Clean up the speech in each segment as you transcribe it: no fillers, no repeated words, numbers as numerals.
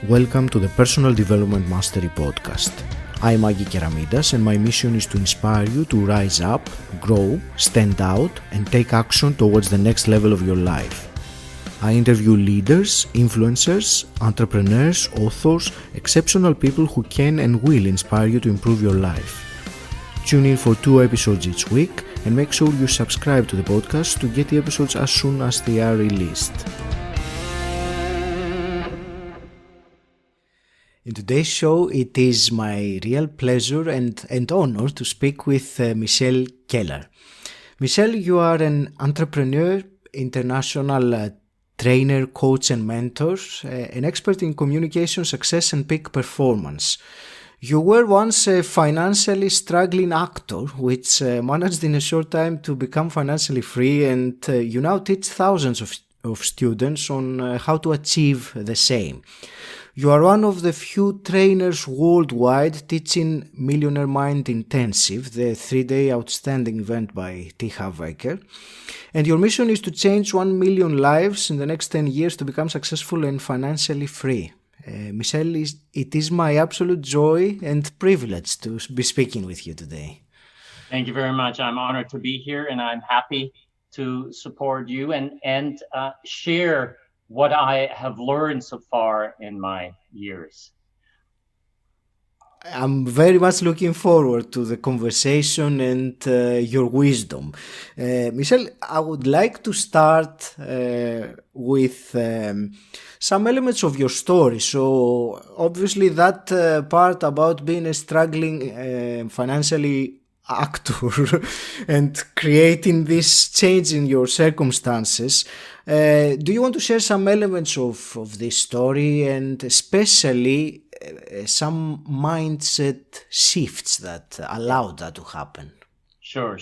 Welcome to the Personal Development Mastery Podcast. I'm 𝘊𝗵𝗵 and my mission is to inspire you to rise up, grow, stand out and take action towards the next level of your life. I interview leaders, influencers, entrepreneurs, authors, exceptional people who can and will inspire you to improve your life. Tune in for 2 episodes each week and make sure you subscribe to the podcast to get the episodes as soon as they are released. In today's show, it is my real pleasure and honor to speak with Michèl Keller. Michèl, you are an entrepreneur, international trainer, coach and mentor, an expert in communication, success and peak performance. You were once a financially struggling actor, which managed in a short time to become financially free, and you now teach thousands of students on how to achieve the same. You are one of the few trainers worldwide teaching Millionaire Mind Intensive, the 3-day outstanding event by Harv Eker. And your mission is to change 1 million lives in the next 10 years to become successful and financially free. Michèl, it is my absolute joy and privilege to be speaking with you today. Thank you very much. I'm honored to be here and I'm happy to support you and share what I have learned so far in my years. I'm very much looking forward to the conversation and your wisdom. Michèl, I would like to start with some elements of your story. So obviously that part about being a struggling financially actor and creating this change in your circumstances. Do you want to share some elements of this story and especially some mindset shifts that allowed that to happen? Sure.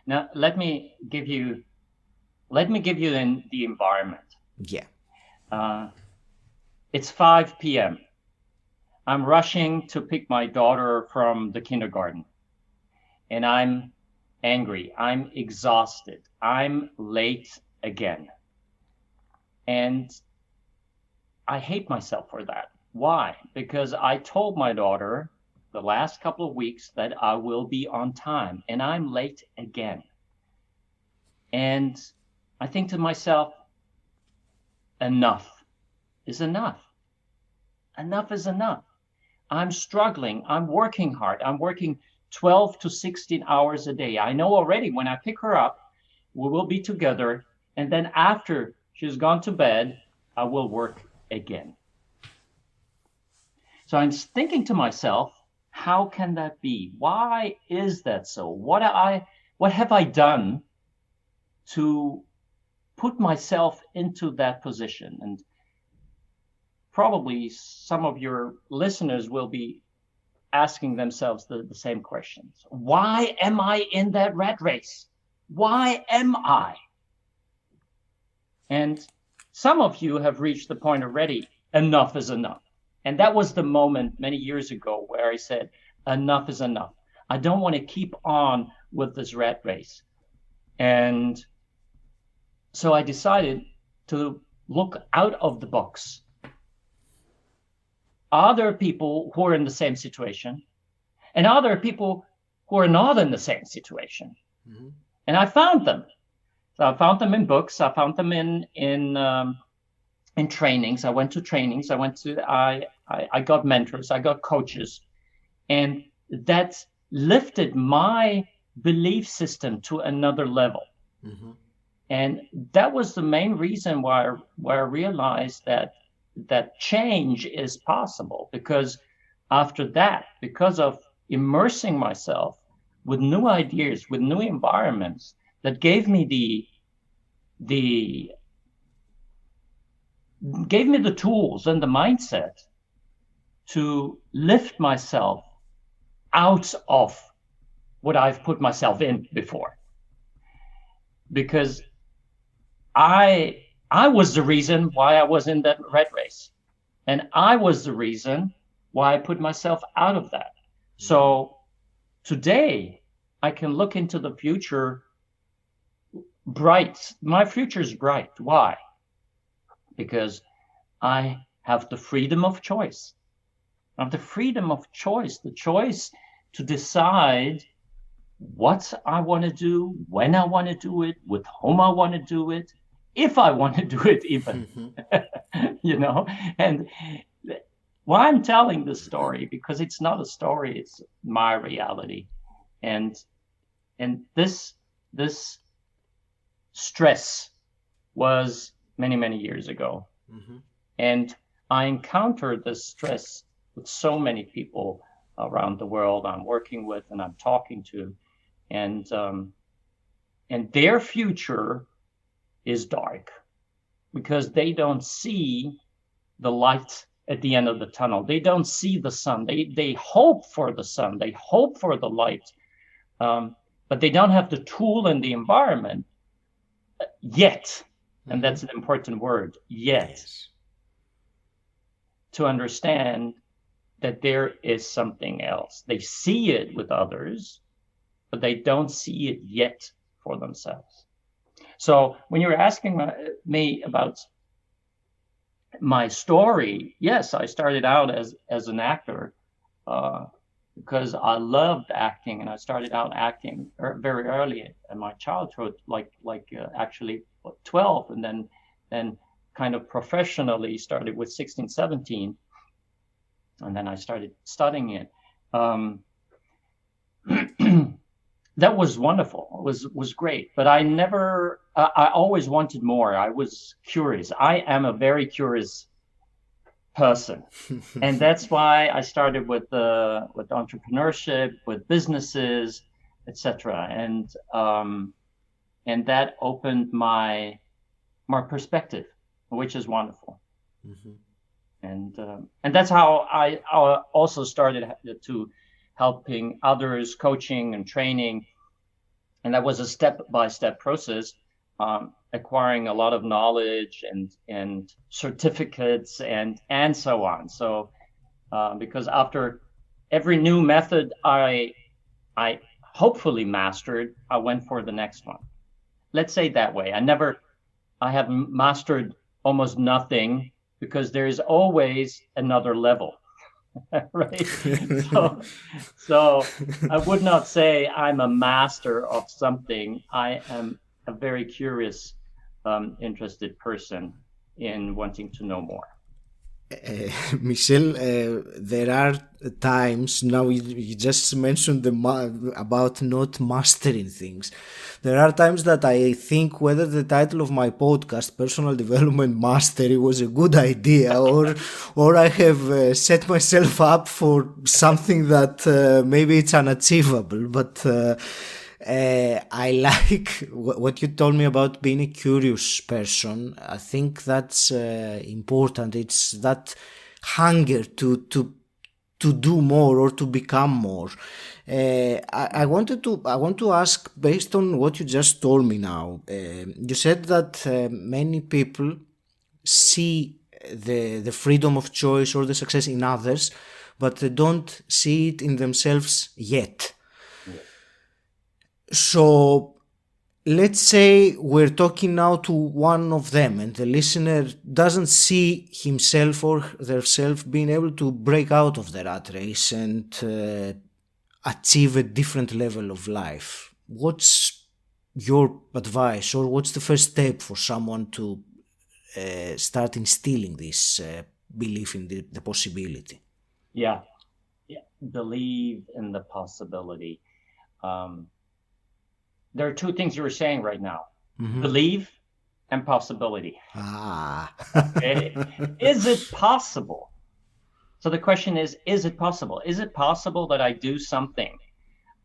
Now let me give you then the environment. Yeah. It's 5 p.m. I'm rushing to pick my daughter from the kindergarten. And I'm angry, I'm exhausted, I'm late again. And I hate myself for that. Why? Because I told my daughter the last couple of weeks that I will be on time, and I'm late again. And I think to myself, enough is enough. Enough is enough. I'm struggling, I'm working hard, I'm working 12 to 16 hours a day. I know already when I pick her up, we will be together. And then after she's gone to bed, I will work again. So I'm thinking to myself, how can that be? Why is that so? What have I done to put myself into that position? And probably some of your listeners will be asking themselves the same questions. Why am I in that rat race? Why am I? And some of you have reached the point already, enough is enough. And that was the moment many years ago where I said, enough is enough. I don't want to keep on with this rat race. And so I decided to look out of the box. Are there people who are in the same situation? And are there people who are not in the same situation? Mm-hmm. And I found them. So I found them in books. I found them in trainings. I went to trainings. I got mentors. I got coaches. And that lifted my belief system to another level. Mm-hmm. And that was the main reason why I realized that change is possible, because after that, because of immersing myself with new ideas, with new environments that gave me the tools and the mindset to lift myself out of what I've put myself in before. Because I was the reason why I was in that rat race. And I was the reason why I put myself out of that. So today I can look into the future bright. My future is bright. Why? Because I have the freedom of choice. Have the freedom of choice, the choice to decide what I want to do, when I want to do it, with whom I want to do it, if I want to do it even, you know. And why I'm telling this story, because it's not a story, it's my reality. And this stress was many, many years ago. And I encountered this stress with so many people around the world I'm working with and I'm talking to. And their future is dark because they don't see the light at the end of the tunnel. They don't see the sun. They hope for the sun. They hope for the light. But they don't have the tool and the environment yet. And that's an important word, yet. Yes. To understand that there is something else. They see it with others, but they don't see it yet for themselves. So when you were asking me about my story, yes, I started out as an actor because I loved acting, and I started out acting very early in my childhood, actually 12, and then kind of professionally started with 16, 17, and then I started studying it. That was wonderful. It was great, but I always wanted more. I was curious. I am a very curious person. And that's why I started with entrepreneurship, with businesses, etc. And that opened my perspective, which is wonderful. And that's how I also started to helping others, coaching and training. And that was a step-by-step process, acquiring a lot of knowledge and certificates and so on. So because after every new method I hopefully mastered, I went for the next one. Let's say it that way. I have mastered almost nothing, because there is always another level. Right? So I would not say I'm a master of something. I am a very curious, interested person in wanting to know more. Michèl, there are times, now you just mentioned about not mastering things. There are times that I think whether the title of my podcast, Personal Development Mastery, was a good idea, or I have set myself up for something that maybe it's unachievable. But I like what you told me about being a curious person. I think that's important. It's that hunger to do more or to become more. I want to ask, based on what you just told me now. You said that many people see the freedom of choice or the success in others, but they don't see it in themselves yet. So let's say we're talking now to one of them, and the listener doesn't see himself or herself being able to break out of the rat race and achieve a different level of life. What's your advice, or what's the first step for someone to start instilling this belief in the possibility? Yeah, believe in the possibility. There are two things you were saying right now. Believe and possibility. Okay. Is it possible? So the question is it possible? Is it possible that I do something?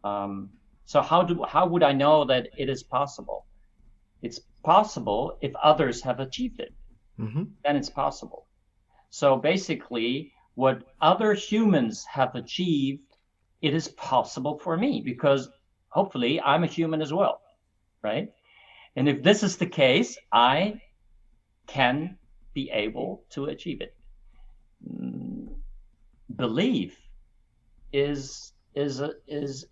So how would I know that it is possible? It's possible if others have achieved it. Then it's possible. So basically, what other humans have achieved, it is possible for me, because hopefully I'm a human as well, right? And if this is the case, I can be able to achieve it. Belief is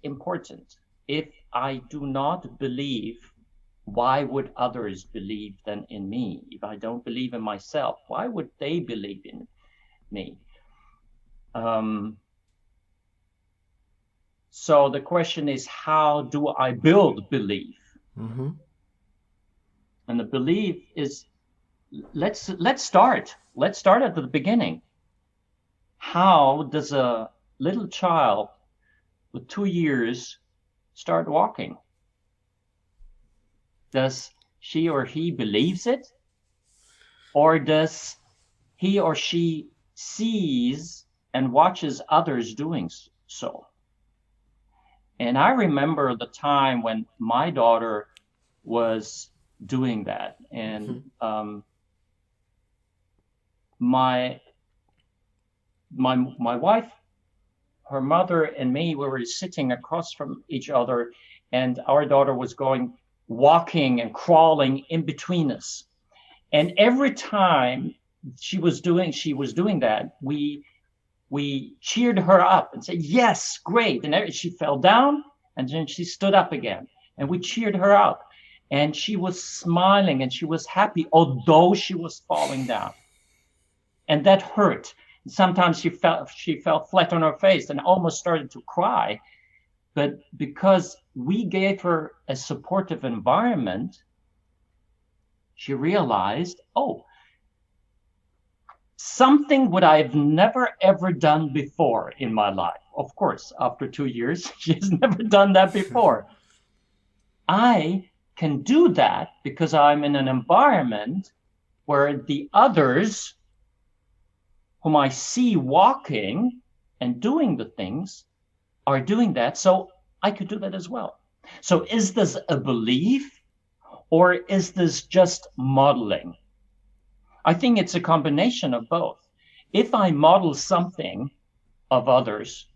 important. If I do not believe, why would others believe then in me? If I don't believe in myself, why would they believe in me. So the question is, how do I build belief? Mm-hmm. And the belief is, let's start at the beginning. How does a little child with 2 years start walking? Does she or he believes it? Or does he or she sees and watches others doing so? And I remember the time when my daughter was doing that. And my wife, her mother, and me, we were sitting across from each other, and our daughter was walking and crawling in between us. And every time she was doing that, we cheered her up and said, yes, great. And she fell down, and then she stood up again, and we cheered her up. And she was smiling and she was happy, although she was falling down. And that hurt. Sometimes she fell flat on her face and almost started to cry. But because we gave her a supportive environment, she realized, oh, something what I've never ever done before in my life. Of course, after 2 years, she's never done that before. I can do that because I'm in an environment where the others whom I see walking and doing the things are doing that, so I could do that as well. So is this a belief, or is this just modeling? I think it's a combination of both. If I model something of others,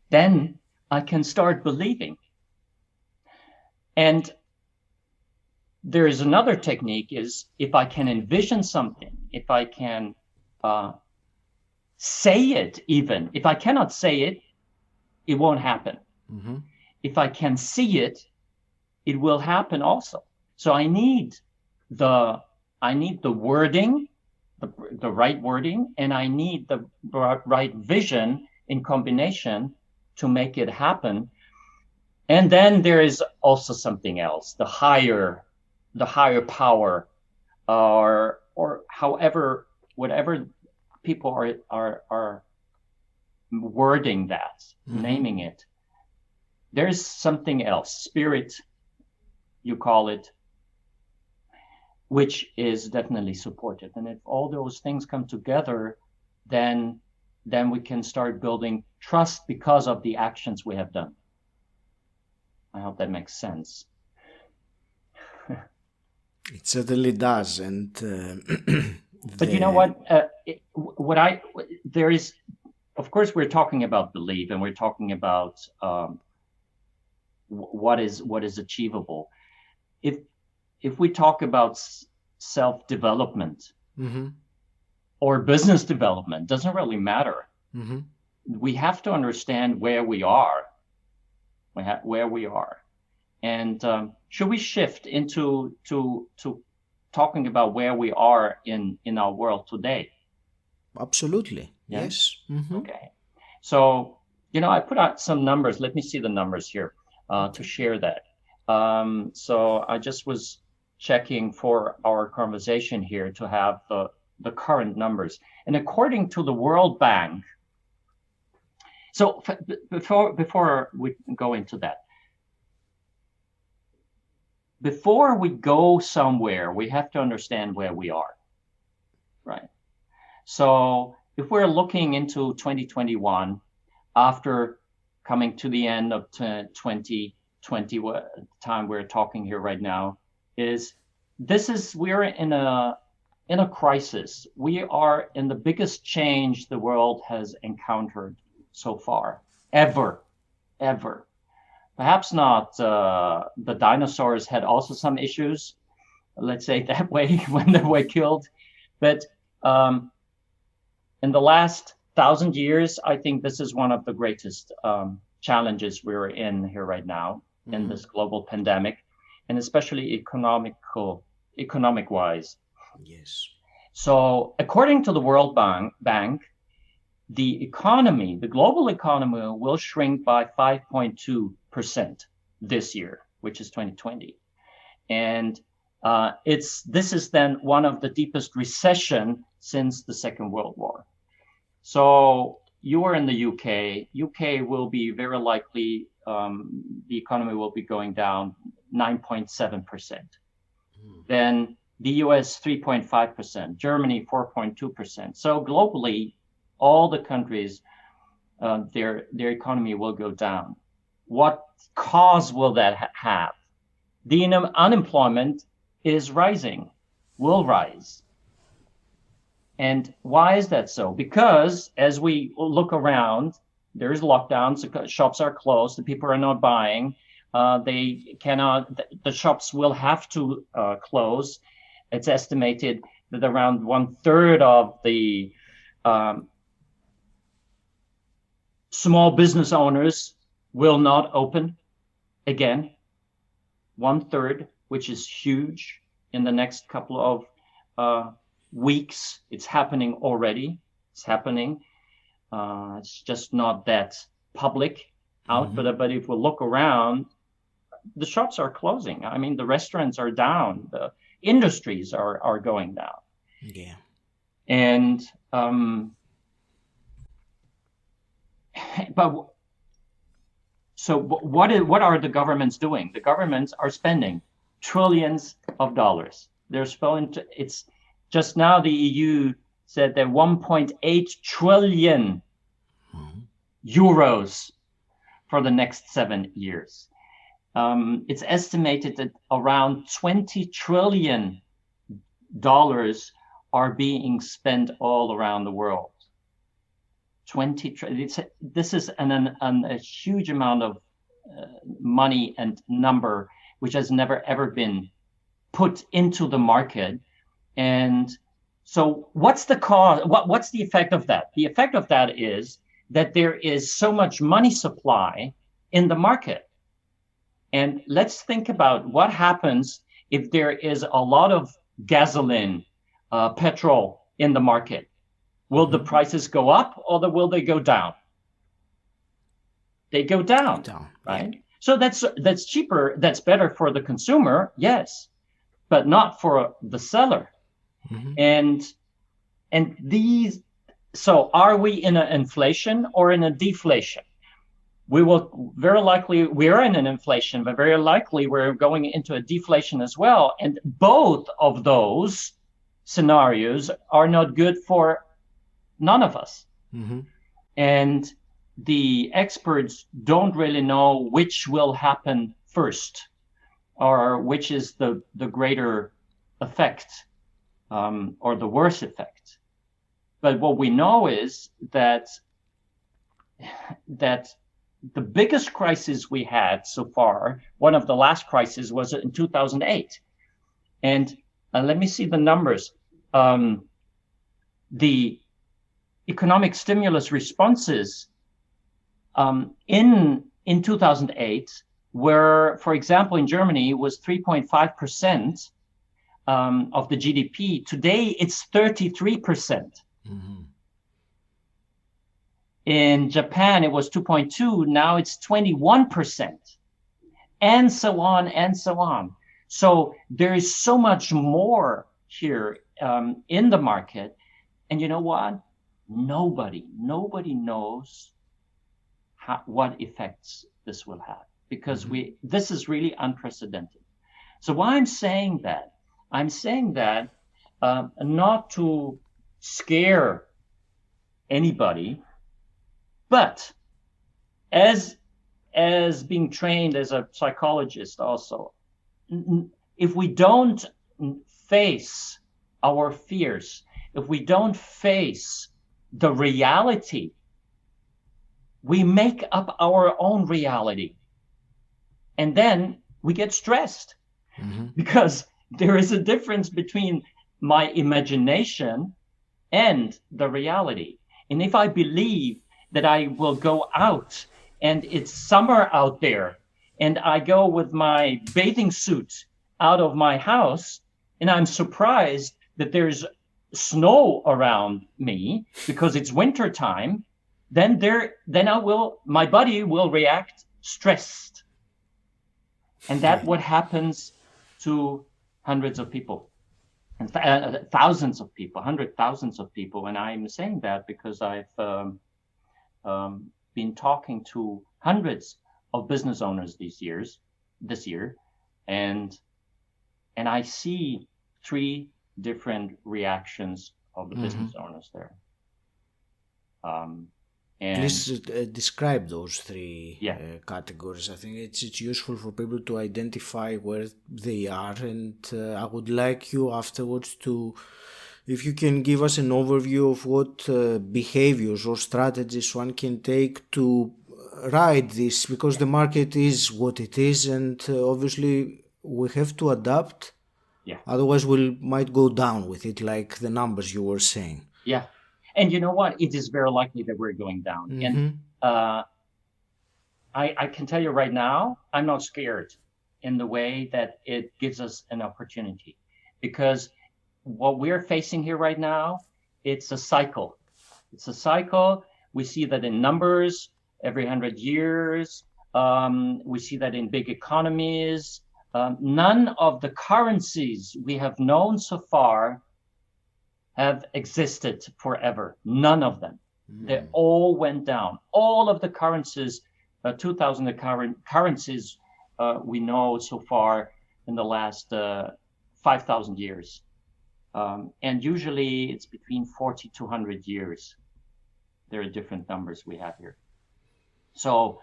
then I can start believing. And there is another technique, is if I can envision something, if I can say it even. If I cannot say it, it won't happen. Mm-hmm. If I can see it, it will happen also. So I need the wording, the right wording, and I need the right vision in combination to make it happen. And then there is also something else, the higher power, or however, whatever people are wording that, mm-hmm. naming it. There's something else, spirit, you call it, which is definitely supportive. And if all those things come together, then we can start building trust because of the actions we have done. I hope that makes sense. It certainly does. And but you know what? There is, of course, we're talking about belief, and we're talking about what is achievable. If we talk about self-development, mm-hmm. or business development, doesn't really matter. Mm-hmm. We have to understand where we are. Where we are, and should we shift into talking about where we are in our world today? Absolutely. Yes. Mm-hmm. Okay. So I put out some numbers. Let me see the numbers here to share that. So I just was checking for our conversation here to have the current numbers, and according to the World Bank. So before we go into that, before we go somewhere, we have to understand where we are, right? So if we're looking into 2021, after coming to the end of 2020, time we're talking here right now, we're in a crisis. We are in the biggest change the world has encountered so far, ever. Perhaps not. The dinosaurs had also some issues, let's say that way, when they were killed. But in the last 1,000 years, I think this is one of the greatest challenges we're in here right now, mm-hmm. in this global pandemic, and especially economic-wise. Yes. So according to the World Bank, the economy, the global economy, will shrink by 5.2% this year, which is 2020. And this is then one of the deepest recession since the Second World War. So you are in the UK. UK will be very likely, the economy will be going down 9.7%. Then the US 3.5%, Germany 4.2%. So globally, all the countries, their economy will go down. What cause will that have? The unemployment is rising, will rise. And why is that so? Because as we look around, there's lockdowns, the shops are closed, the people are not buying, the shops will have to close. It's estimated that around 1/3 of the small business owners will not open again. 1/3, which is huge in the next couple of weeks. It's happening already. It's happening. It's just not that public out, but if we look around, the shops are closing. I mean, the restaurants are down. The industries are going down. Yeah. And what are the governments doing? The governments are spending trillions of dollars. They're spending. It's just now the EU said that 1.8 trillion euros for the next 7 years. It's estimated that around $20 trillion are being spent all around the world. 20 trillion. This is a huge amount of money and number which has never ever been put into the market. And so what's the cause? What's the effect of that? The effect of that is that there is so much money supply in the market. And let's think about what happens if there is a lot of gasoline, petrol in the market. Will the prices go up or will they go down? They go down, right? Yeah. So that's cheaper. That's better for the consumer, yes, but not for the seller. And these. So are we in an inflation or in a deflation? We're in an inflation, but very likely we're going into a deflation as well. And both of those scenarios are not good for none of us. And the experts don't really know which will happen first, or which is the greater effect, or the worse effect. But what we know is that the biggest crisis we had so far, one of the last crises, was in 2008. And let me see the numbers. The economic stimulus responses in 2008 were, for example, in Germany, was 3.5% of the GDP. Today, it's 33%. In Japan, it was 2.2. Now it's 21%, and so on and so on. So there is so much more here in the market. And you know what? Nobody knows what effects this will have, because this is really unprecedented. So why I'm saying that? I'm saying that not to scare anybody, but as being trained as a psychologist also, if we don't face our fears, if we don't face the reality, we make up our own reality. And then we get stressed because there is a difference between my imagination and the reality. And if I believe that I will go out and it's summer out there and I go with my bathing suit out of my house and I'm surprised that there's snow around me because it's winter time, then my body will react stressed. And that's what happens to hundreds of people and thousands of people, thousands of people. And I'm saying that because I've been talking to hundreds of business owners this year, and I see three different reactions of the business owners there. And please describe those three categories. I think it's useful for people to identify where they are, and I would like you afterwards to, if you can give us an overview of what behaviors or strategies one can take to ride this, because the market is what it is, and obviously we have to adapt. Otherwise we might go down with it, like the numbers you were saying. And you know what? It is very likely that we're going down. And I can tell you right now, I'm not scared in the way that it gives us an opportunity, because what we're facing here right now, it's a cycle. It's a cycle. We see that in numbers every 100 years. We see that in big economies. None of the currencies we have known so far have existed forever. None of them. They all went down. All of the currencies, 2,000 currencies we know so far in the last 5,000 years. And usually it's between 40 to 100 years. There are different numbers we have here. So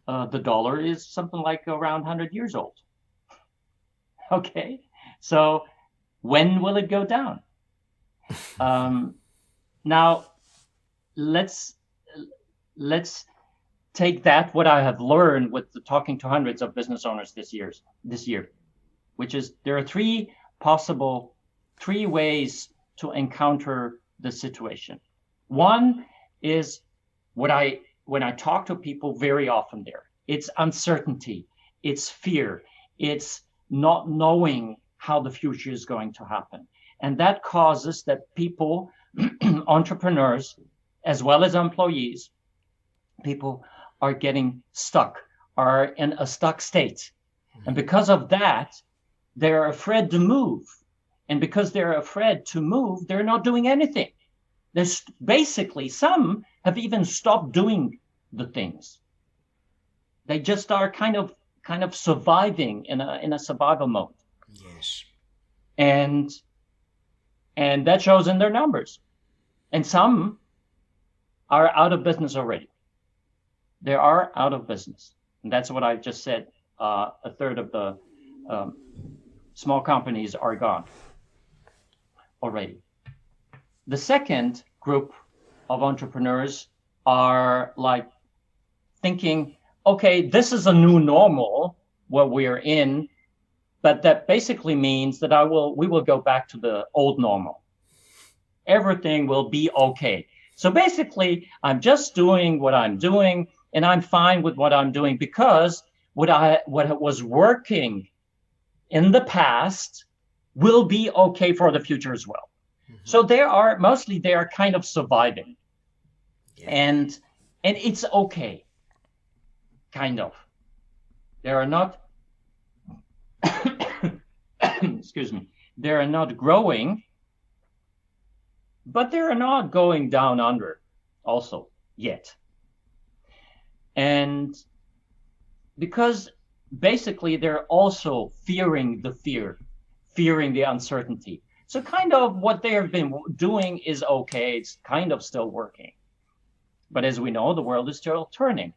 the dollar is something like around 100 years old. Okay, so when will it go down? Now, let's take that, what I have learned with talking to hundreds of business owners this year, which is there are three ways to encounter the situation. One is when I talk to people very often there, it's uncertainty, it's fear, it's not knowing how the future is going to happen. And that causes that people, entrepreneurs, as well as employees, people are getting stuck, are in a stuck state. And because of that, they're afraid to move. And because they're afraid to move, they're not doing anything. There's basically, some have even stopped doing the things. They just are kind of surviving in a survival mode. Yes. And that shows in their numbers. And some are out of business already. They are out of business. And that's what I just said. A third of the small companies are gone already. The second group of entrepreneurs are like thinking, okay, this is a new normal what we're in, but that basically means that we will go back to the old normal. Everything will be okay. So basically, I'm just doing what I'm doing, and I'm fine with what I'm doing, because what was working in the past will be okay for the future as well. So they are kind of surviving. And it's okay. Kind of. They are not excuse me, they are not growing, but they are not going down under also yet. And because basically they're also fearing the uncertainty. So kind of what they have been doing is okay, it's kind of still working. But as we know, the world is still turning,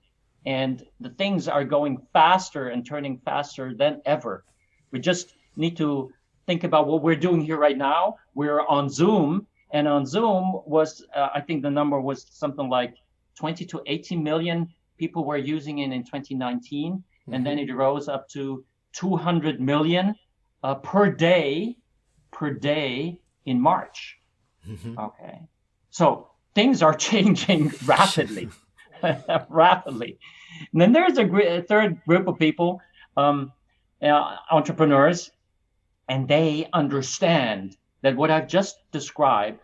and the things are going faster and turning faster than ever. We just need to think about what we're doing here right now. We're on Zoom, and on Zoom was, I think the number was something like 20 to 80 million people were using it in 2019. And then it rose up to 200 million per day in March. Okay. So things are changing rapidly, rapidly. And then there's a third group of people, entrepreneurs, and they understand that what I've just described,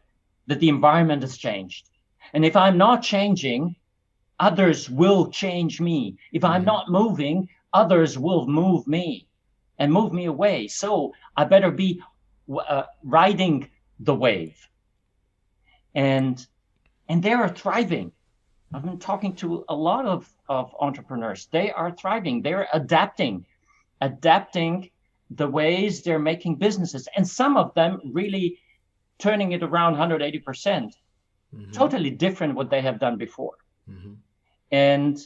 that the environment has changed. And if I'm not changing, others will change me. If I'm not moving, others will move me and move me away. So I better be riding the wave. And they are thriving. I've been talking to a lot of entrepreneurs. They are thriving. They're adapting the ways they're making businesses. And some of them really turning it around 180%. Totally different what they have done before. And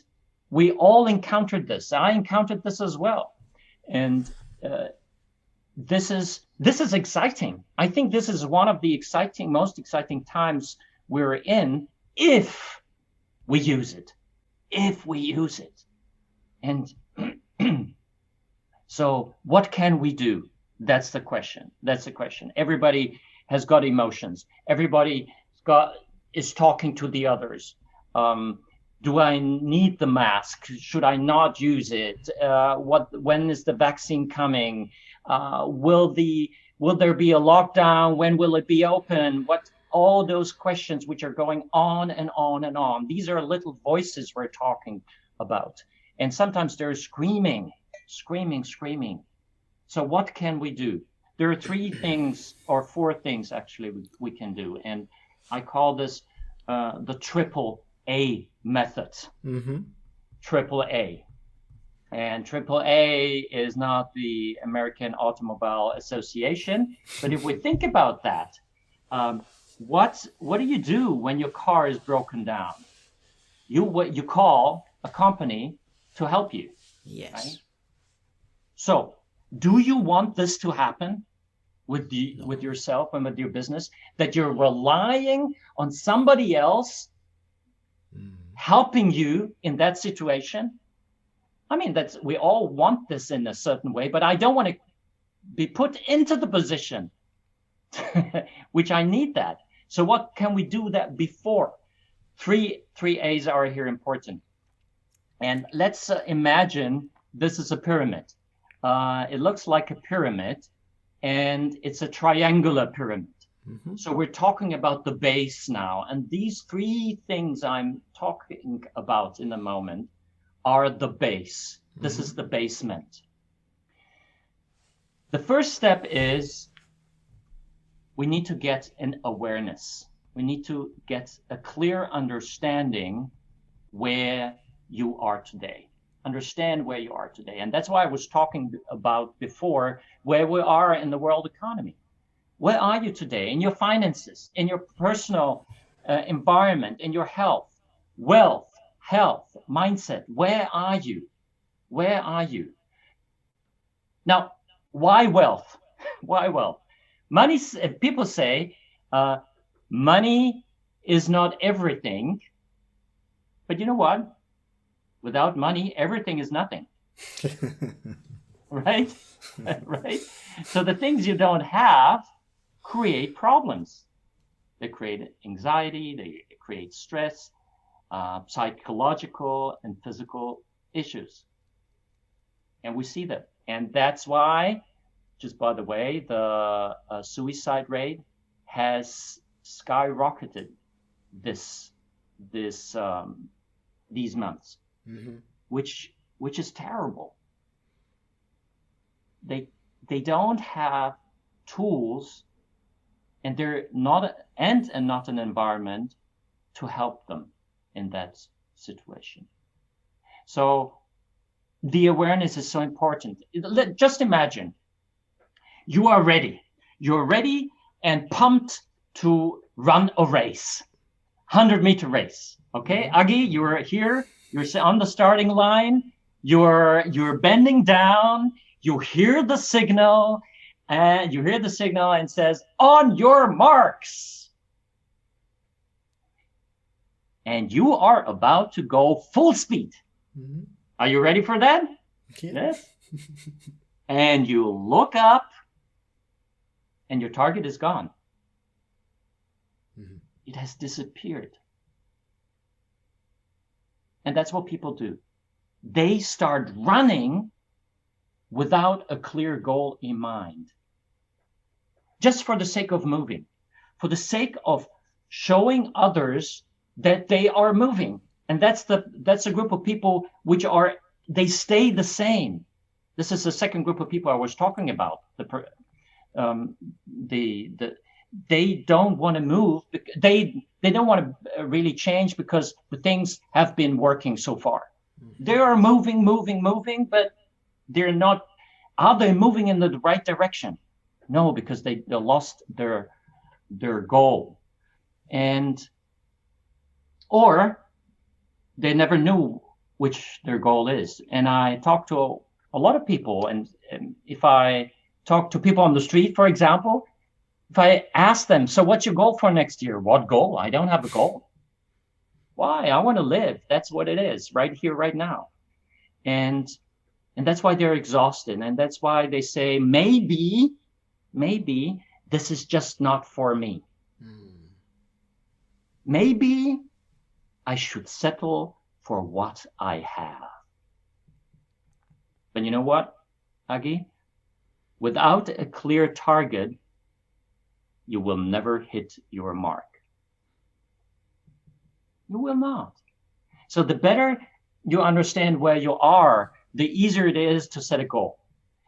we all encountered this. I encountered this as well. And this is exciting. I think this is one of the most exciting times we're in, if we use it. And so what can we do? That's the question. Everybody has got emotions. Everybody is talking to the others. Do I need the mask? Should I not use it? When is the vaccine coming? Will there be a lockdown? When will it be open? All those questions which are going on and on and on. These are little voices we're talking about. And sometimes they're screaming. So what can we do? There are 3 things or 4 things actually we can do. And I call this the 𝘁𝗶𝗋 method. 𝘁𝗶𝗋. And 𝘁𝗶𝗋 is not the American Automobile Association. But if we think about that, what do you do when your car is broken down? You call a company to help you. Yes. Right? So, do you want this to happen with yourself and with your business, that you're relying on somebody else helping you in that situation? I mean, we all want this in a certain way, but I don't want to be put into the position which I need that. So what can we do that before? Three A's are here important. And let's imagine this is a pyramid. It looks like a pyramid, and it's a triangular pyramid. So we're talking about the base now. And these 3 things I'm talking about in a moment are the base. This is the basement. The first step is we need to get an awareness. We need to get a clear understanding where you are today. Understand where you are today. And that's why I was talking about before where we are in the world economy. Where are you today in your finances, in your personal environment, in your health, wealth, health, mindset? Where are you? Where are you? Now, why wealth? Why wealth? Money, people say money is not everything. But you know what? Without money, everything is nothing. Right? Right? So the things you don't have create problems. They create anxiety, they create stress, psychological and physical issues. And we see that. And that's why, just by the way, the suicide rate has skyrocketed these months, which is terrible. They don't have tools, and they're not not an environment to help them in that situation. So the awareness is so important. Just imagine you are ready. You're ready and pumped to run a race, 100-meter race. Okay, Agi, you're here. You're on the starting line. You're bending down. You hear the signal, and it says, "On your marks." And you are about to go full speed. Are you ready for that? Yes. And you look up, and your target is gone. It has disappeared. And that's what people do. They start running without a clear goal in mind. just for the sake of moving, for the sake of showing others that they are moving. And that's a group of people which they stay the same. This is the second group of people I was talking about. They don't want to move. They don't want to really change because the things have been working so far. Mm-hmm. They are moving, but they're not. Are they moving in the right direction? No, because they lost their goal, or they never knew which their goal is. And I talk to a lot of people, and if I talk to people on the street, for example, if I ask them, so what's your goal for next year? What goal? I don't have a goal. Why? I want to live. That's what it is, right here, right now. And that's why they're exhausted. And that's why they say, maybe this is just not for me. Maybe I should settle for what I have. But you know what, Agi? Without a clear target, you will never hit your mark. You will not. So the better you understand where you are, the easier it is to set a goal.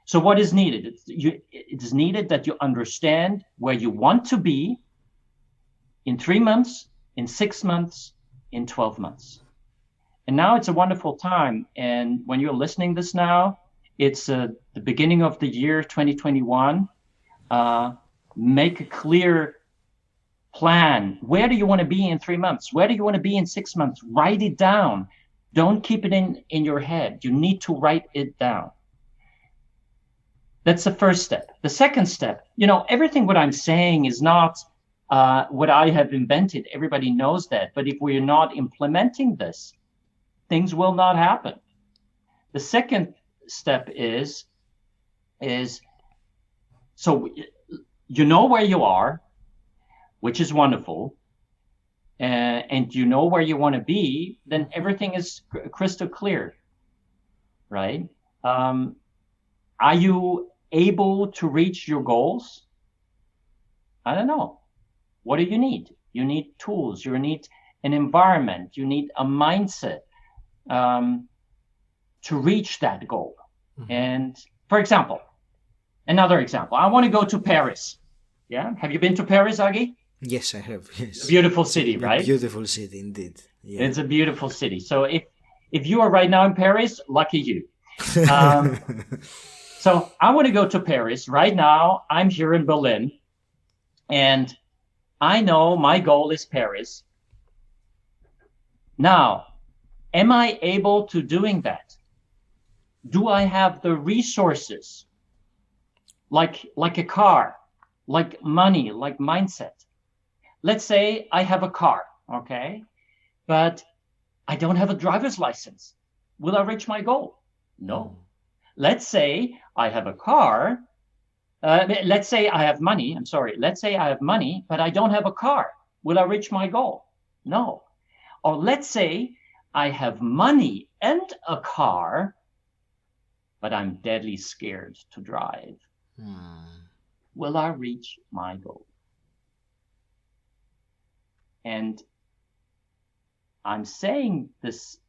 So what is needed? It is needed that you understand where you want to be in 3 months, in 6 months, in 12 months. And now it's a wonderful time. And when you're listening this now, it's the beginning of the year 2021. Make a clear plan. Where do you want to be in 3 months? Where do you want to be in 6 months? Write it down. Don't keep it in your head. You need to write it down. That's the first step. The second step, everything what I'm saying is not what I have invented. Everybody knows that. But if we're not implementing this, things will not happen. The second step is so you know where you are, which is wonderful, and you know where you want to be, then everything is crystal clear, right? Are you able to reach your goals? I don't know. What do you need? You need tools. You need an environment. You need a mindset to reach that goal. Mm-hmm. And for example, another example, I want to go to Paris. Yeah. Have you been to Paris, Agi? Yes, I have. Yes. Beautiful city, right? Beautiful city indeed. Yeah. It's a beautiful city. So if you are right now in Paris, lucky you. So I want to go to Paris right now. I'm here in Berlin, and I know my goal is Paris. Now, am I able to doing that? Do I have the resources, like a car, like money, like mindset? Let's say I have a car, okay, but I don't have a driver's license. Will I reach my goal? No. Let's say I have a car. Let's say I have money. I'm sorry. Let's say I have money, but I don't have a car. Will I reach my goal? No. Or let's say I have money and a car, but I'm deadly scared to drive. Will I reach my goal? And I'm saying this,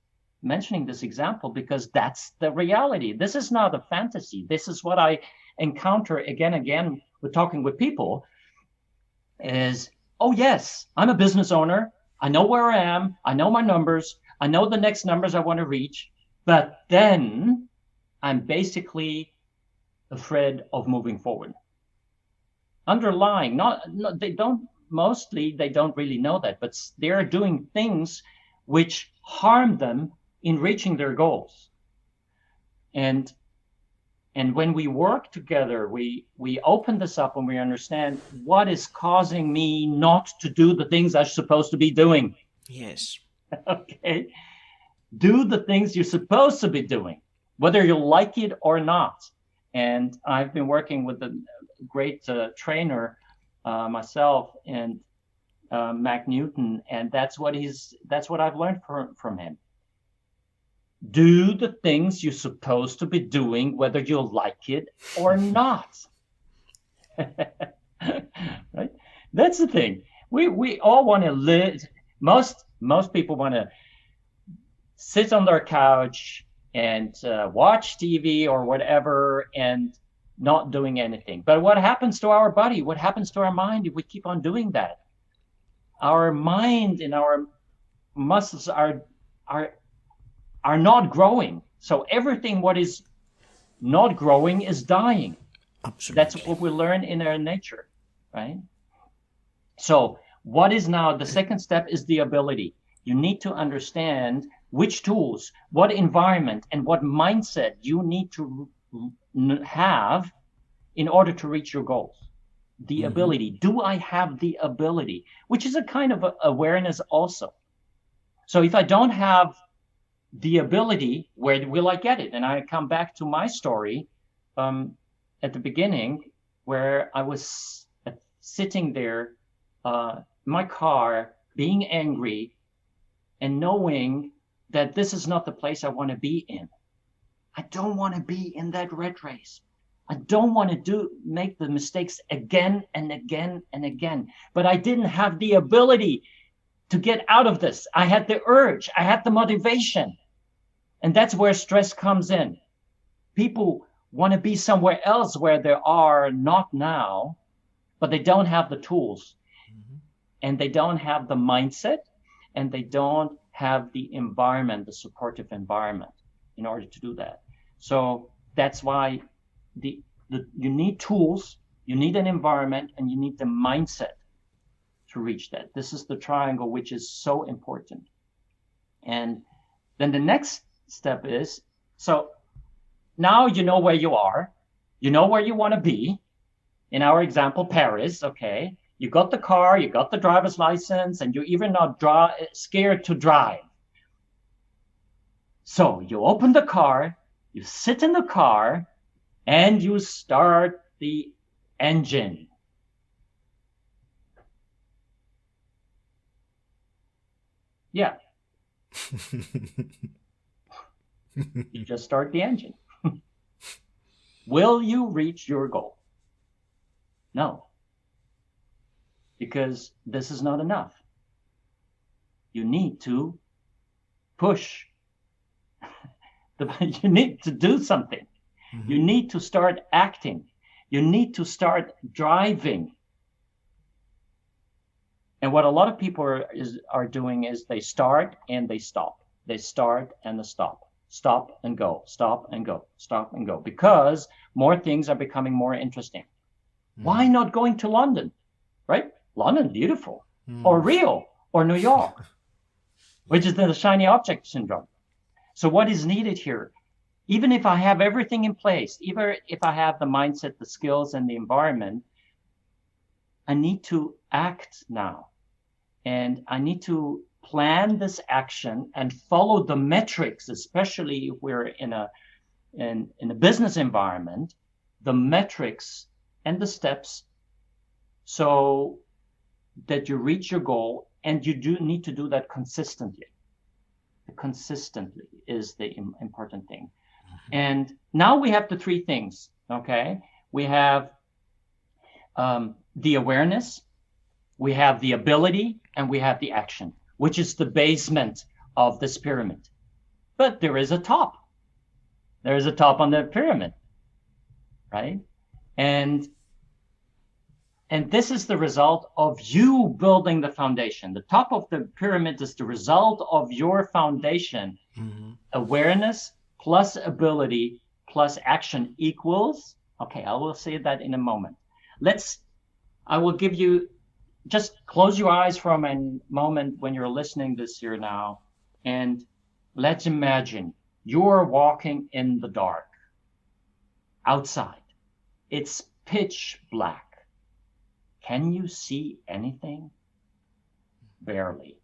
mentioning this example because that's the reality. This is not a fantasy. This is what I encounter again with talking with people is, oh yes, I'm a business owner. I know where I am. I know my numbers. I know the next numbers I want to reach. But then I'm basically afraid of moving forward. Underlying, they don't really know that, but they're doing things which harm them in reaching their goals. And when we work together, we open this up and we understand what is causing me not to do the things I'm supposed to be doing. Yes. Okay. Do the things you're supposed to be doing, whether you like it or not. And I've been working with a great trainer myself, and Mac Newton, and that's what I've learned from him. Do the things you're supposed to be doing, whether you like it or not. That's the thing. We all want to live. Most people want to sit on their couch and watch TV or whatever and not doing anything. But what happens to our body? What happens to our mind if we keep on doing that? Our mind and our muscles are not growing. So everything what is not growing is dying. Absolutely. That's what we learn in our nature, right? So what is now the second step is the ability. You need to understand which tools, what environment, and what mindset you need to have in order to reach your goals. The ability. Do I have the ability? Which is a kind of awareness also. So if I don't have the ability, where will I get it? And I come back to my story at the beginning, where I was sitting there in my car, being angry and knowing that this is not the place I want to be in. I don't want to be in that rat race. I don't want to make the mistakes again and again and again. But I didn't have the ability to get out of this. I had the urge. I had the motivation. And that's where stress comes in. People want to be somewhere else where they are not now, but they don't have the tools. And they don't have the mindset. And they don't have the environment, the supportive environment in order to do that. So that's why you need tools, you need an environment, and you need the mindset to reach that. This is the triangle, which is so important. And then the next step is, so now you know where you are, you know where you want to be. In our example, Paris, okay, you got the car, you got the driver's license, and you're even not scared to drive. So you open the car, you sit in the car, and you start the engine. Yeah. You just start the engine. Will you reach your goal? No. Because this is not enough. You need to push. You need to do something. You need to start acting. You need to start driving. And what a lot of people are doing is they start and they stop. They start and they stop. Stop and go. Stop and go. Stop and go. Because more things are becoming more interesting. Why not going to London? Right? London, beautiful. Or Rio or New York, which is the shiny object syndrome. So what is needed here? Even if I have everything in place, even if I have the mindset, the skills, and the environment, I need to act now. And I need to plan this action and follow the metrics, especially if we're in a business environment, the metrics and the steps so that you reach your goal. And you do need to do that consistently. Consistently is the important thing. And now we have the three things, okay? We have the awareness, we have the ability, and we have the action, which is the basement of this pyramid. But there is a top. There is a top on the pyramid, right? And this is the result of you building the foundation. The top of the pyramid is the result of your foundation. Awareness plus ability plus action equals, okay, I will say that in a moment. I will give you, just close your eyes for a moment when you're listening this here now, and let's imagine you're walking in the dark outside. It's pitch black. Can you see anything? Barely.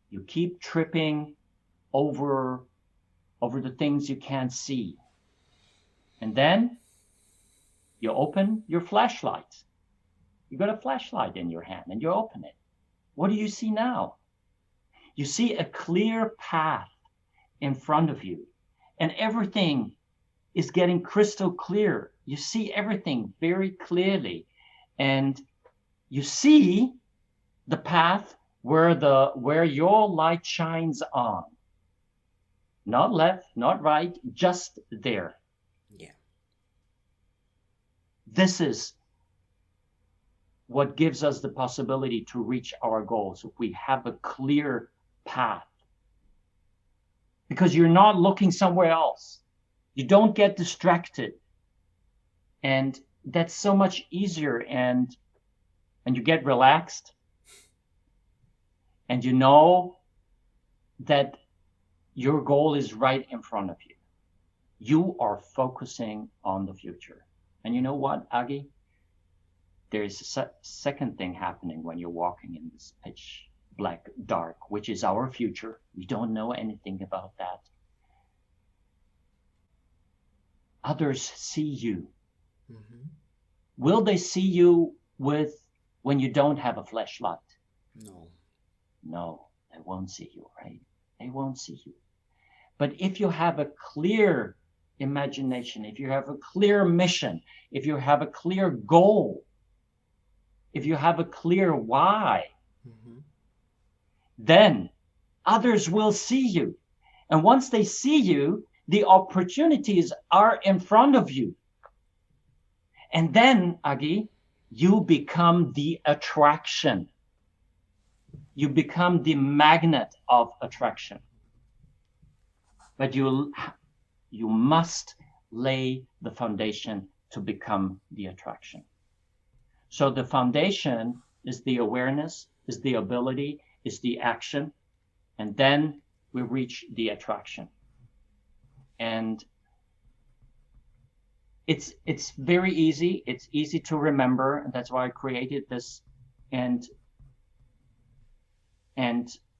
You keep tripping over the things you can't see. And then you open your flashlight. You got a flashlight in your hand and you open it. What do you see now? You see a clear path in front of you, and everything is getting crystal clear. You see everything very clearly. And you see the path where your light shines on. Not left, not right, just there. Yeah. This is what gives us the possibility to reach our goals if we have a clear path. Because you're not looking somewhere else. You don't get distracted. And that's so much easier, and you get relaxed. And you know that your goal is right in front of you. You are focusing on the future. And you know what, Agi? There's a second thing happening when you're walking in this pitch black dark, which is our future. We don't know anything about that. Others see you. Mm-hmm. Will they see you when you don't have a flashlight? No. No, they won't see you, right? They won't see you. But if you have a clear imagination, if you have a clear mission, if you have a clear goal, if you have a clear why, mm-hmm. then others will see you. And once they see you, the opportunities are in front of you. And then, Agi, you become the attraction. You become the magnet of attraction. But you must lay the foundation to become the attraction. So the foundation is the awareness, is the ability, is the action, and then we reach the attraction. And it's very easy. It's easy to remember, and that's why I created this. And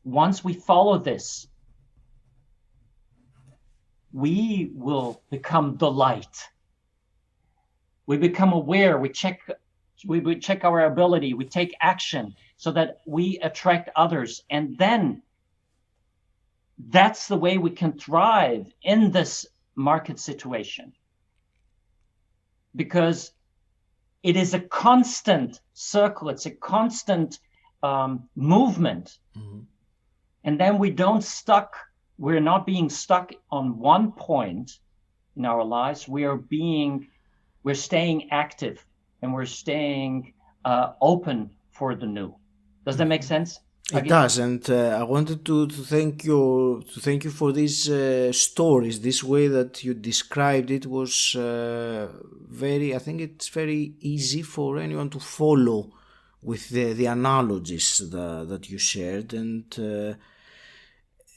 once we follow this, we will become the light. We become aware. We check our ability. We take action so that we attract others. And then that's the way we can thrive in this market situation. Because it is a constant circle. It's a constant movement. Mm-hmm. And then we're not being stuck on one point in our lives. We're staying active, and we're staying open for the new. Does that make sense? It does, and I wanted to thank you for these stories. This way that you described it was I think it's very easy for anyone to follow with the analogies that you shared, and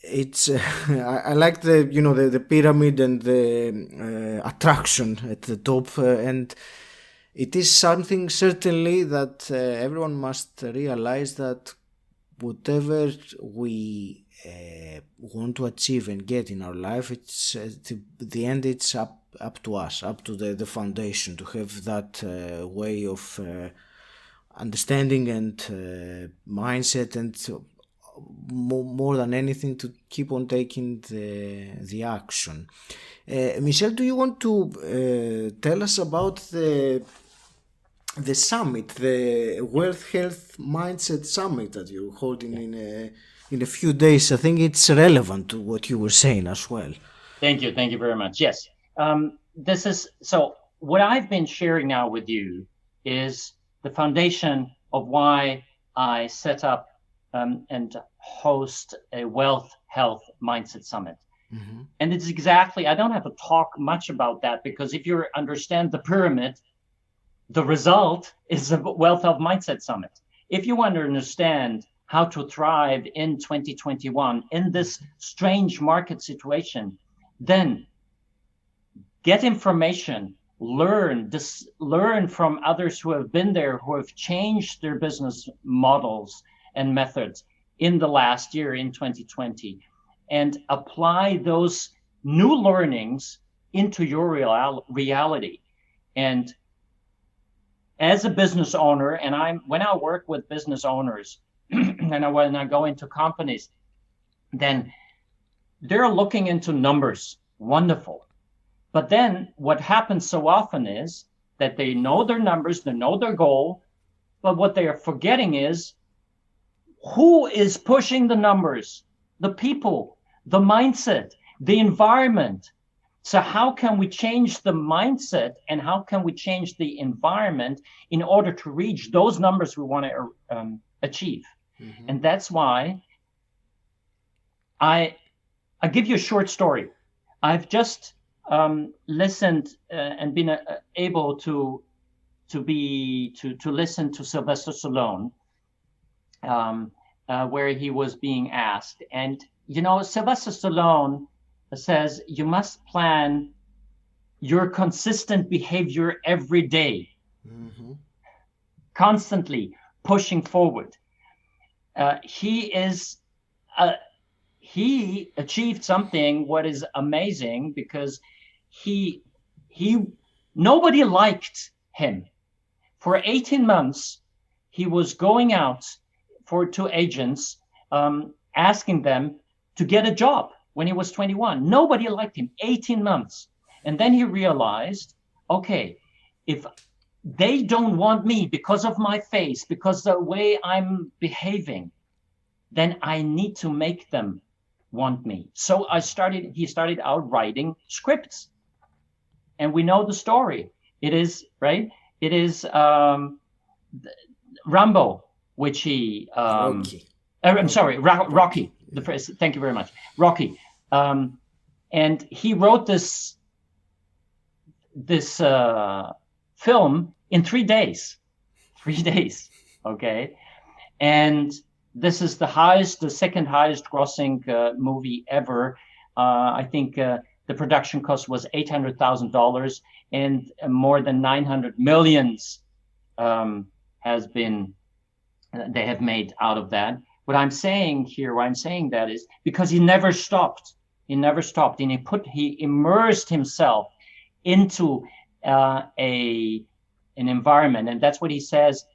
it's I like the pyramid and the attraction at the top, and it is something certainly that everyone must realize, that whatever we want to achieve and get in our life, it's at the end it's up to us, up to the foundation, to have that way of understanding and mindset, and more than anything to keep on taking the action. Michèl, do you want to tell us about the summit, the World Health Mindset Summit that you're holding in a few days? I think it's relevant to what you were saying as well. Thank you very much. Yes, so what I've been sharing now with you is the foundation of why I set up and host a Wealth Health Mindset Summit. Mm-hmm. And it's exactly, I don't have to talk much about that, because if you understand the pyramid, the result is a Wealth Health Mindset Summit. If you want to understand how to thrive in 2021 in this strange market situation, then get information, learn from others who have been there, who have changed their business models and methods in the last year, in 2020, and apply those new learnings into your reality. And as a business owner, and when I work with business owners and when I go into companies, then they're looking into numbers. Wonderful. But then what happens so often is that they know their numbers, they know their goal, But what they are forgetting is who is pushing the numbers, the people, the mindset, the environment. So how can we change the mindset and how can we change the environment in order to reach those numbers we want to achieve? Mm-hmm. And that's why I give you a short story. I've just listened and been able to listen to Sylvester Stallone, where he was being asked. And, you know, Sylvester Stallone says you must plan your consistent behavior every day, mm-hmm. constantly pushing forward. He achieved something what is amazing, because nobody liked him. For 18 months, he was going out to agents, asking them to get a job when he was 21. Nobody liked him, 18 months. And then he realized, okay, if they don't want me because of my face, because the way I'm behaving, then I need to make them want me. So he started out writing scripts. And we know the story. It is, right? It is Rambo, which he, I'm sorry, Rocky. The first, thank you very much. Rocky. And he wrote this film in 3 days. 3 days, okay? And this is the second highest grossing movie ever. I think the production cost was $800,000, and more than 900 millions they have made out of that. What I'm saying here, why I'm saying that is because he never stopped. He never stopped, and he immersed himself into an environment, and that's what he says.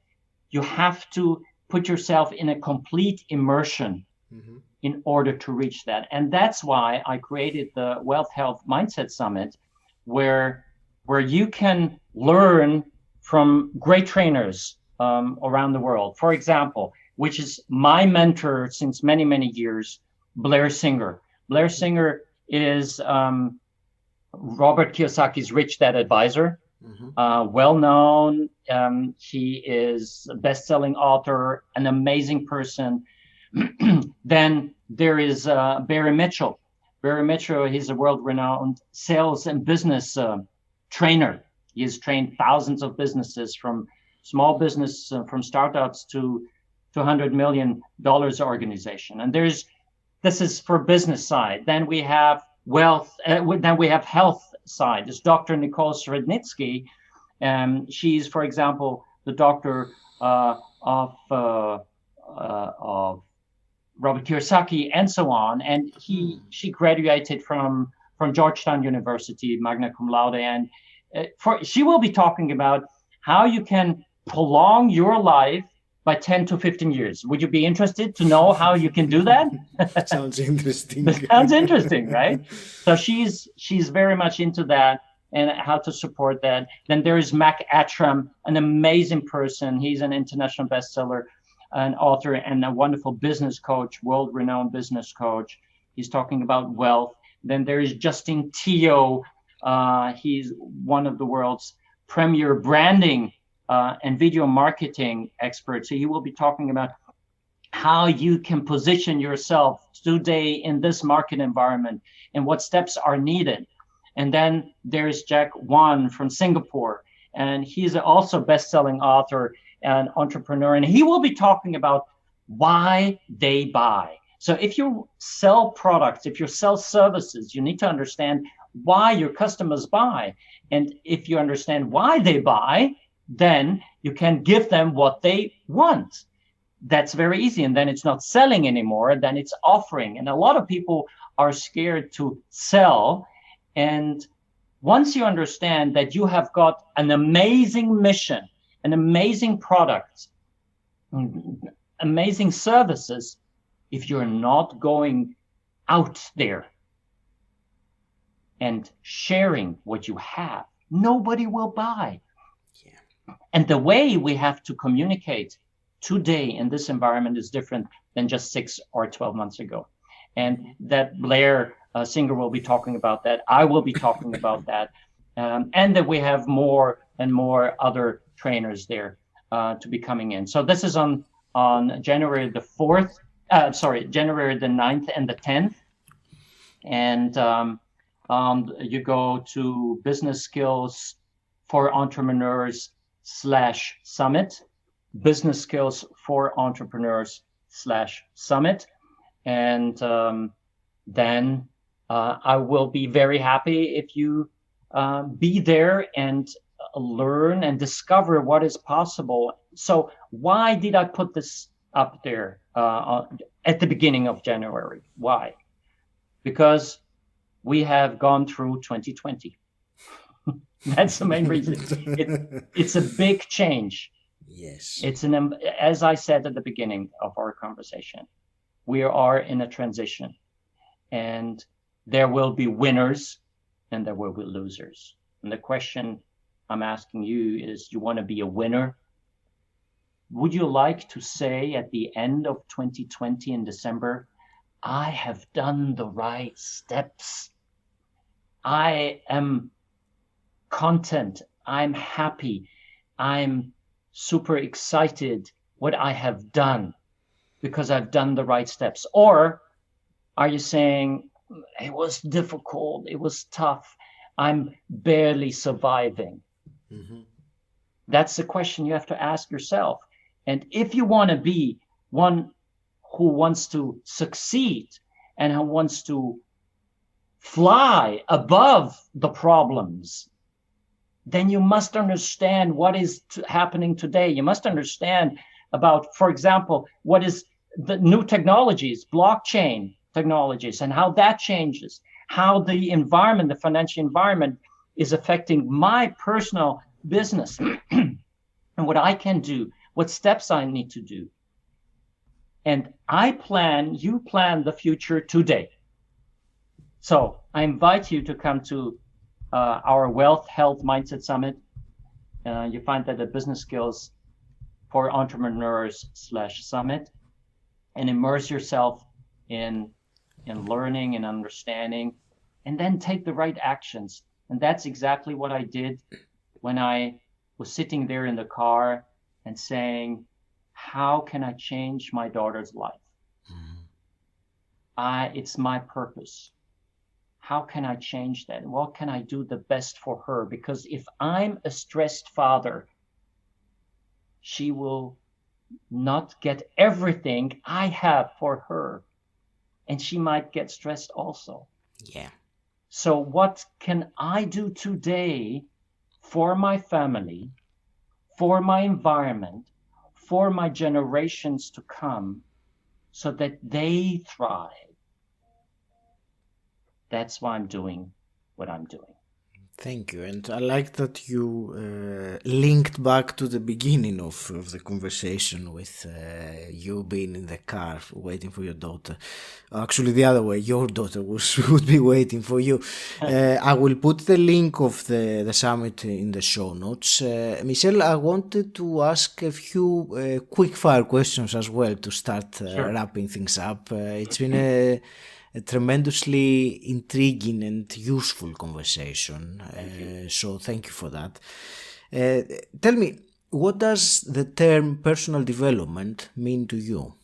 You have to put yourself in a complete immersion mm-hmm. in order to reach that, and that's why I created the Wealth Health Mindset Summit, where you can learn from great trainers around the world. For example, which is my mentor since many, many years, Blair Singer. Blair Singer is Robert Kiyosaki's Rich Dad Advisor, mm-hmm. Well-known. He is a best-selling author, an amazing person. Then there is Barry Mitchell. Barry Mitchell, he's a world-renowned sales and business trainer. He has trained thousands of businesses, from small business, from startups to $100 million organization. And this is for business side. Then we have wealth. Then we have health side. There's Dr. Nicole Srednitsky. She's, for example, the doctor of Robert Kiyosaki and so on. And she graduated from Georgetown University, magna cum laude. And she will be talking about how you can prolong your life by 10 to 15 years. Would you be interested to know how you can do that? Sounds interesting. Sounds interesting, right? So she's very much into that and how to support that. Then there is Mac Attram, an amazing person. He's an international bestseller, an author, and a wonderful business coach, world-renowned business coach. He's talking about wealth. Then there is Justin Teo. He's one of the world's premier branding and video marketing experts. So he will be talking about how you can position yourself today in this market environment and what steps are needed. And then there's Jack Wan from Singapore, and he's also a best-selling author and entrepreneur, and he will be talking about why they buy. So if you sell products, if you sell services, you need to understand why your customers buy. And if you understand why they buy, then you can give them what they want. That's very easy. And then it's not selling anymore, then it's offering. And a lot of people are scared to sell. And once you understand that you have got an amazing mission, an amazing product, amazing services, if you're not going out there and sharing what you have, nobody will buy. And the way we have to communicate today in this environment is different than just 6 or 12 months ago. And that Blair Singer will be talking about that. I will be talking about that. And that we have more and more other trainers there to be coming in. So this is on January the 4th, January the 9th and the 10th. And you go to Business Skills for Entrepreneurs /Summit, Business Skills for Entrepreneurs /Summit. And then I will be very happy if you be there and learn and discover what is possible. So why did I put this up there at the beginning of January? Why? Because we have gone through 2020. That's the main reason. It's a big change. Yes. It's as I said at the beginning of our conversation, we are in a transition, and there will be winners and there will be losers. And the question I'm asking you is, you want to be a winner? Would you like to say at the end of 2020 in December, I have done the right steps. I am content. I'm happy. I'm super excited what I have done because I've done the right steps? Or are you saying, it was difficult, it was tough, I'm barely surviving? Mm-hmm. That's the question you have to ask yourself. And if you want to be one who wants to succeed and who wants to fly above the problems, then you must understand what is happening today. You must understand about, for example, what is the new technologies, blockchain technologies, and how that changes, how the environment, the financial environment, is affecting my personal business and what I can do, what steps I need to do. And you plan the future today. So I invite you to come to our Wealth, Health, Mindset Summit. You find that at Business Skills for Entrepreneurs /Summit, and immerse yourself in learning and understanding, and then take the right actions. And that's exactly what I did when I was sitting there in the car and saying, how can I change my daughter's life? It's my purpose. How can I change that? What can I do the best for her? Because if I'm a stressed father, she will not get everything I have for her. And she might get stressed also. Yeah. So what can I do today for my family, for my environment, for my generations to come, so that they thrive? That's why I'm doing what I'm doing. Thank you. And I like that you linked back to the beginning of the conversation with you being in the car waiting for your daughter. Actually, the other way, your daughter would be waiting for you. I will put the link of the summit in the show notes. Michèl, I wanted to ask a few quick fire questions as well to start wrapping things up. It's been a tremendously intriguing and useful conversation. So thank you for that. Tell me, what does the term personal development mean to you?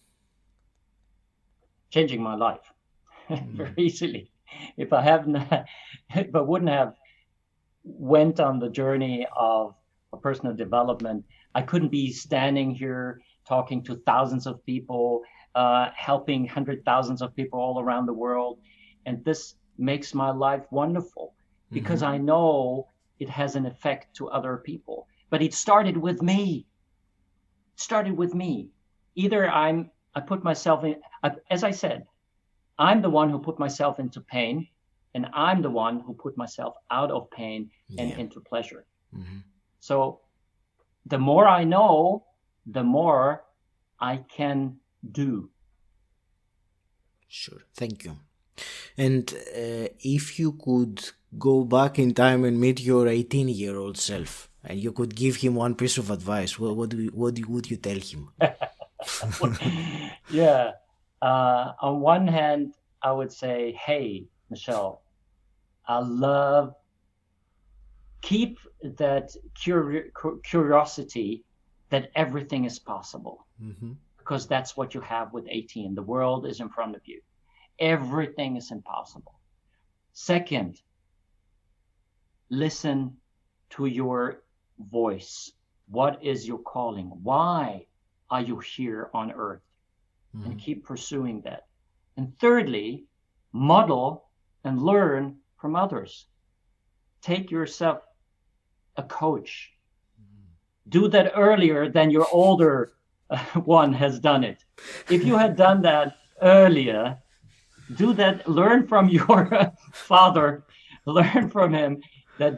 Changing my life very easily. If I wouldn't have went on the journey of personal development, I couldn't be standing here talking to thousands of people, helping hundreds of thousands of people all around the world. And this makes my life wonderful because I know it has an effect to other people. But it started with me. Either I put myself in, as I said, I'm the one who put myself into pain, and I'm the one who put myself out of pain and into pleasure. So the more I know, the more I can do. Sure, thank you. And if you could go back in time and meet your 18-year-old self and you could give him one piece of advice, what would you tell him? Yeah. On one hand, I would say, hey, Michèl, keep that curiosity that everything is possible. Mm-hmm. Because that's what you have with 18. The world is in front of you. Everything is impossible. Second, listen to your voice. What is your calling? Why are you here on earth? Mm-hmm. And keep pursuing that. And thirdly, model and learn from others. Take yourself a coach. Mm-hmm. Do that earlier than your older one has done it. If you had done that earlier, do that, learn from your father, learn from him,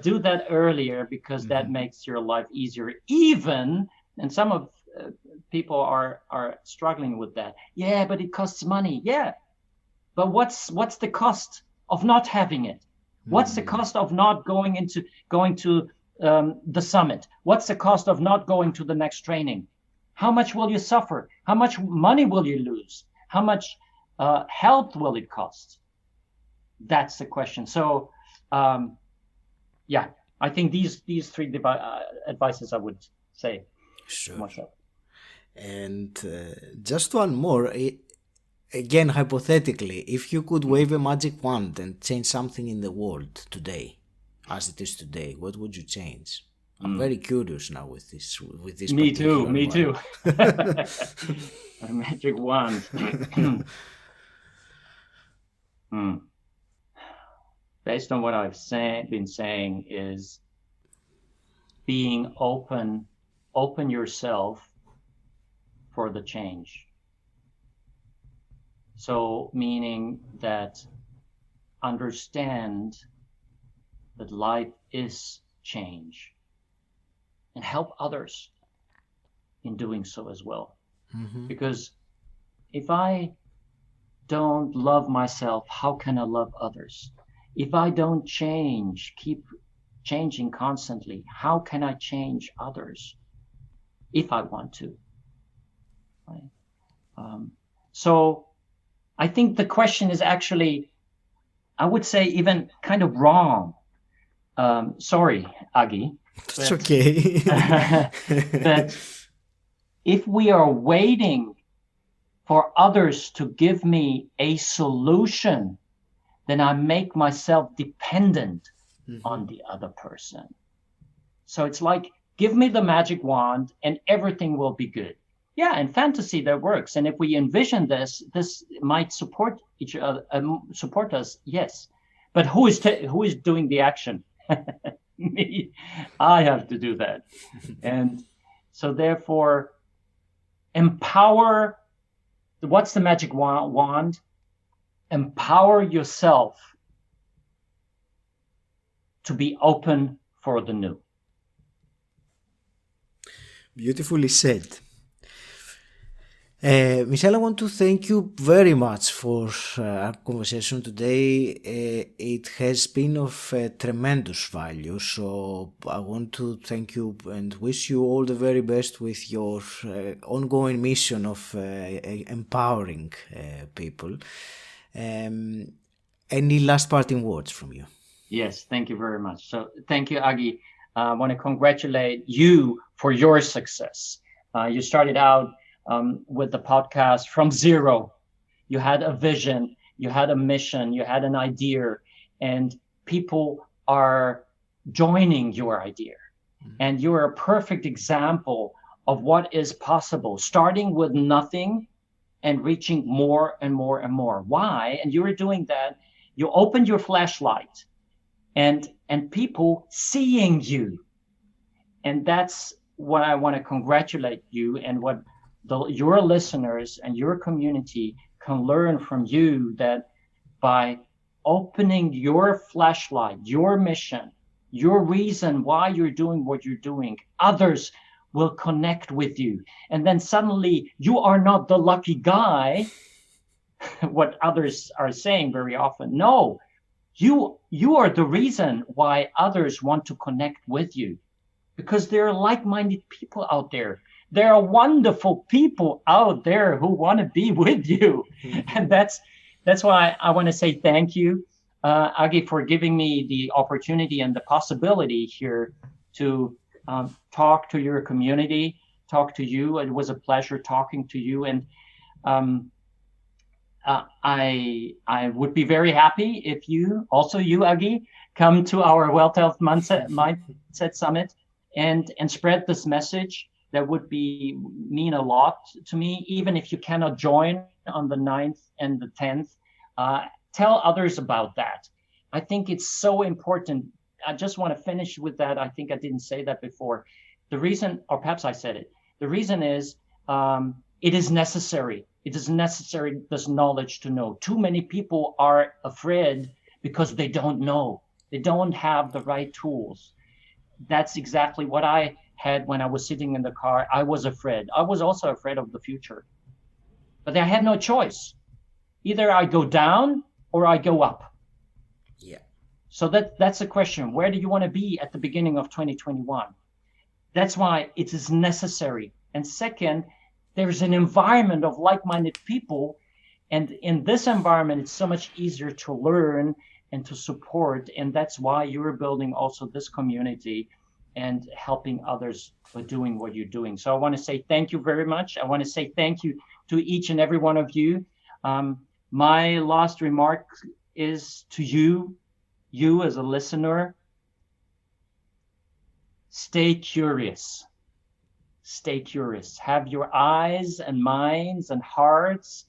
do that earlier, because that makes your life easier. Even, and some of people are struggling with that. Yeah, but it costs money. Yeah, but what's the cost of not having it? What's the cost of not going to the summit? What's the cost of not going to the next training? How much will you suffer? How much money will you lose? How much health will it cost? That's the question. So, yeah, I think these three advices I would say. Sure. Myself. And just one more. Again, hypothetically, if you could wave a magic wand and change something in the world today, as it is today, what would you change? I'm very curious now with this. Me too. A magic wand. Based on what I've been saying, is being open yourself for the change. So meaning that understand that life is change, and help others in doing so as well. Mm-hmm. Because if I don't love myself, how can I love others? If I don't change, keep changing constantly, how can I change others if I want to? Right? So I think the question is actually, I would say, even kind of wrong. Sorry, Agi. It's okay. That if we are waiting for others to give me a solution, then I make myself dependent on the other person. So it's like, give me the magic wand and everything will be good. Yeah, in fantasy that works. And if we envision this might support each other, support us, yes. But who is doing the action? Me. I have to do that. And so therefore, empower. What's the magic wand? Empower yourself to be open for the new. Beautifully said. Michèl, I want to thank you very much for our conversation today. It has been of tremendous value, so I want to thank you and wish you all the very best with your ongoing mission of empowering people. Any last parting words from you? Yes, thank you very much. So thank you, Agi. I want to congratulate you for your success. You started out with the podcast from zero. You had a vision, you had a mission, you had an idea, and people are joining your idea. And you're a perfect example of what is possible, starting with nothing and reaching more and more and more. Why? And you were doing that. You opened your flashlight and people seeing you. And that's what I want to congratulate you, and what your listeners and your community can learn from you, that by opening your flashlight, your mission, your reason why you're doing what you're doing, others will connect with you. And then suddenly you are not the lucky guy, what others are saying very often. No, you are the reason why others want to connect with you, because there are like-minded people out there. There are wonderful people out there who want to be with you. And that's why I want to say thank you, Agi, for giving me the opportunity and the possibility here to talk to your community, talk to you. It was a pleasure talking to you. And I would be very happy if you, Agi, come to our Wealth Health Mindset Summit and spread this message. That would mean a lot to me, even if you cannot join on the 9th and the 10th. Tell others about that. I think it's so important. I just want to finish with that. I think I didn't say that before. The reason, or perhaps I said it, the reason is it is necessary. It is necessary, this knowledge to know. Too many people are afraid because they don't know. They don't have the right tools. That's exactly what I had when I was sitting in the car. I was afraid. I was also afraid of the future. But I had no choice. Either I go down or I go up. Yeah. So that's the question. Where do you want to be at the beginning of 2021? That's why it is necessary. And second, there's an environment of like-minded people. And in this environment, it's so much easier to learn and to support. And that's why you're building also this community and helping others by doing what you're doing. So I want to say thank you very much. I want to say thank you to each and every one of you. My last remark is to you as a listener. Stay curious. Stay curious. Have your eyes and minds and hearts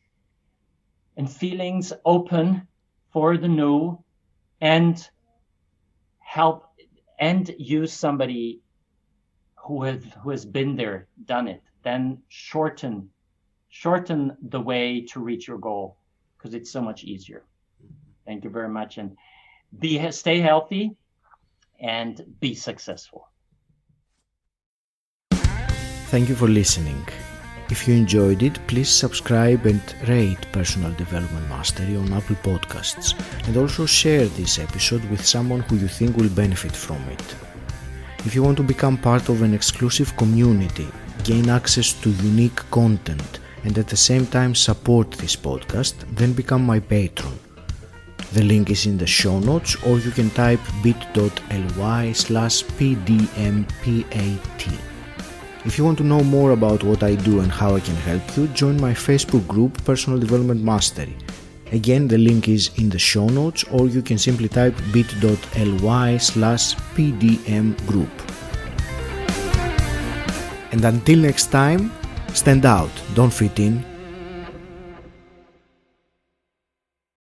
and feelings open for the new, and help and use somebody who has been there, done it. Then shorten the way to reach your goal, because it's so much easier. Thank you very much, and stay healthy and be successful. Thank you for listening. If you enjoyed it, please subscribe and rate Personal Development Mastery on Apple Podcasts, and also share this episode with someone who you think will benefit from it. If you want to become part of an exclusive community, gain access to unique content, and at the same time support this podcast, then become my patron. The link is in the show notes, or you can type bit.ly/pdmpat. If you want to know more about what I do and how I can help you, join my Facebook group Personal Development Mastery. Again, the link is in the show notes, or you can simply type bit.ly/pdmgroup. And until next time, stand out, don't fit in,